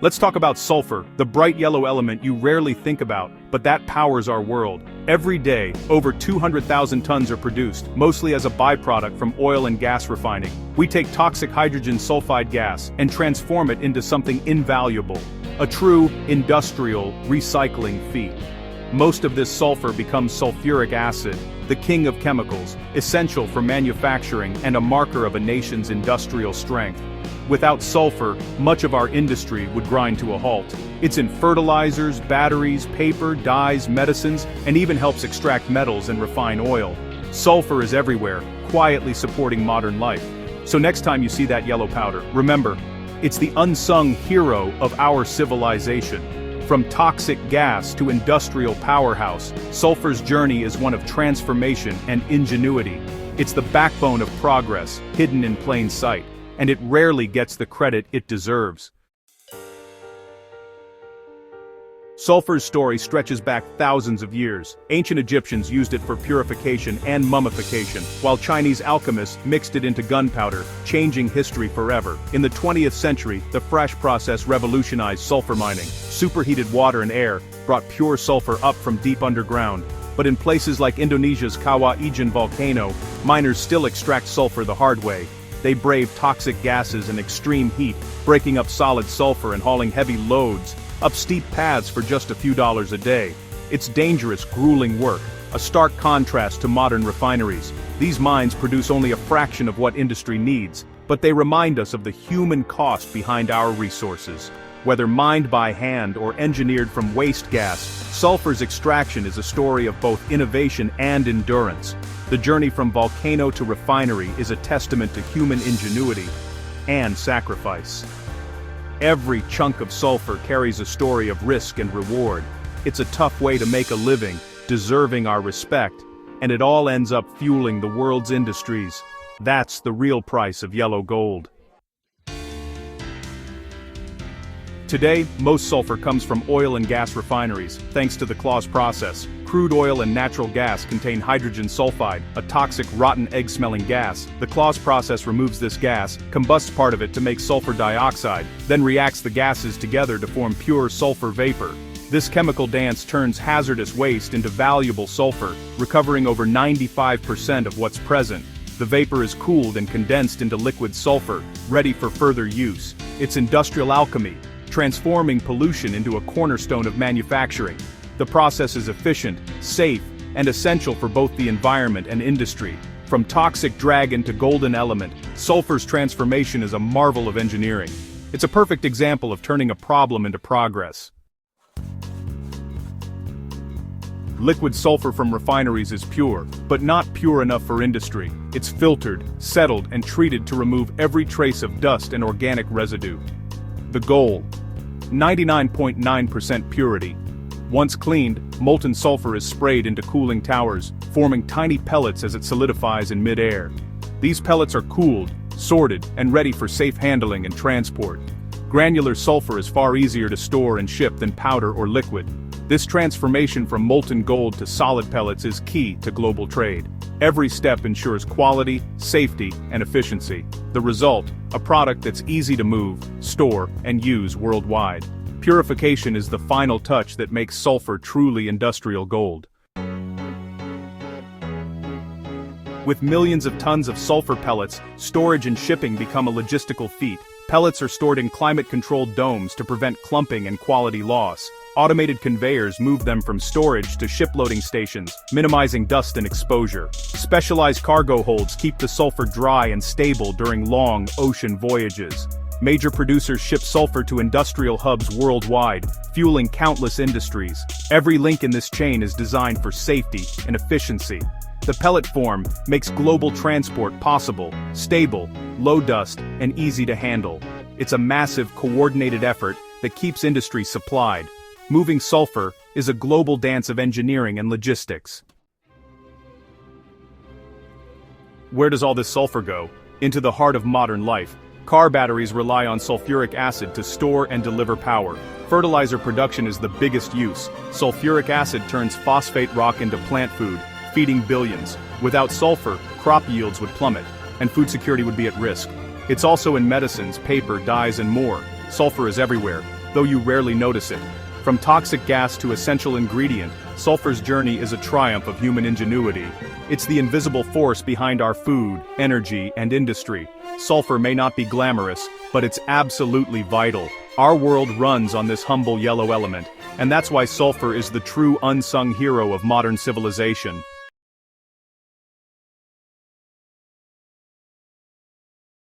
Let's talk about sulfur, the bright yellow element you rarely think about, but that powers our world. Every day, over 200,000 tons are produced, mostly as a byproduct from oil and gas refining. We take toxic hydrogen sulfide gas and transform it into something invaluable, a true industrial recycling feat. Most of this sulfur becomes sulfuric acid, the king of chemicals, essential for manufacturing and a marker of a nation's industrial strength. Without sulfur, much of our industry would grind to a halt. It's in fertilizers, batteries, paper, dyes, medicines, and even helps extract metals and refine oil. Sulfur is everywhere, quietly supporting modern life. So next time you see that yellow powder, remember, it's the unsung hero of our civilization. From toxic gas to industrial powerhouse, sulfur's journey is one of transformation and ingenuity. It's the backbone of progress, hidden in plain sight, and it rarely gets the credit it deserves. Sulfur's story stretches back thousands of years. Ancient Egyptians used it for purification and mummification, while Chinese alchemists mixed it into gunpowder, changing history forever. In the 20th century, the fresh process revolutionized sulfur mining. Superheated water and air brought pure sulfur up from deep underground. But in places like Indonesia's Kawah Ijen volcano, miners still extract sulfur the hard way. They brave toxic gases and extreme heat, breaking up solid sulfur and hauling heavy loads up steep paths for just a few dollars a day. It's dangerous, grueling work, a stark contrast to modern refineries. These mines produce only a fraction of what industry needs, but they remind us of the human cost behind our resources. Whether mined by hand or engineered from waste gas, sulfur's extraction is a story of both innovation and endurance. The journey from volcano to refinery is a testament to human ingenuity and sacrifice. Every chunk of sulfur carries a story of risk and reward. It's a tough way to make a living, deserving our respect, and it all ends up fueling the world's industries. That's the real price of yellow gold. Today, most sulfur comes from oil and gas refineries, thanks to the Claus process. Crude oil and natural gas contain hydrogen sulfide, a toxic, rotten egg-smelling gas. The Claus process removes this gas, combusts part of it to make sulfur dioxide, then reacts the gases together to form pure sulfur vapor. This chemical dance turns hazardous waste into valuable sulfur, recovering over 95% of what's present. The vapor is cooled and condensed into liquid sulfur, ready for further use. It's industrial alchemy, transforming pollution into a cornerstone of manufacturing. The process is efficient, safe, and essential for both the environment and industry. From toxic dragon to golden element, sulfur's transformation is a marvel of engineering. It's a perfect example of turning a problem into progress. Liquid sulfur from refineries is pure, but not pure enough for industry. It's filtered, settled, and treated to remove every trace of dust and organic residue. The goal: 99.9% purity. Once cleaned, molten sulfur is sprayed into cooling towers, forming tiny pellets as it solidifies in mid-air. These pellets are cooled, sorted, and ready for safe handling and transport. Granular sulfur is far easier to store and ship than powder or liquid. This transformation from molten gold to solid pellets is key to global trade. Every step ensures quality, safety, and efficiency. The result: a product that's easy to move, store, and use worldwide. Purification is the final touch that makes sulfur truly industrial gold. With millions of tons of sulfur pellets, storage and shipping become a logistical feat. Pellets are stored in climate-controlled domes to prevent clumping and quality loss. Automated conveyors move them from storage to ship-loading stations, minimizing dust and exposure. Specialized cargo holds keep the sulfur dry and stable during long ocean voyages. Major producers ship sulfur to industrial hubs worldwide, fueling countless industries. Every link in this chain is designed for safety and efficiency. The pellet form makes global transport possible, stable, low dust, and easy to handle. It's a massive, coordinated effort that keeps industry supplied. Moving sulfur is a global dance of engineering and logistics. Where does all this sulfur go? Into the heart of modern life. Car batteries rely on sulfuric acid to store and deliver power. Fertilizer production is the biggest use. Sulfuric acid turns phosphate rock into plant food, feeding billions. Without sulfur, crop yields would plummet, and food security would be at risk. It's also in medicines, paper, dyes, and more. Sulfur is everywhere, though you rarely notice it. From toxic gas to essential ingredient, sulfur's journey is a triumph of human ingenuity. It's the invisible force behind our food, energy, and industry. Sulfur may not be glamorous, but it's absolutely vital. Our world runs on this humble yellow element, and that's why sulfur is the true unsung hero of modern civilization.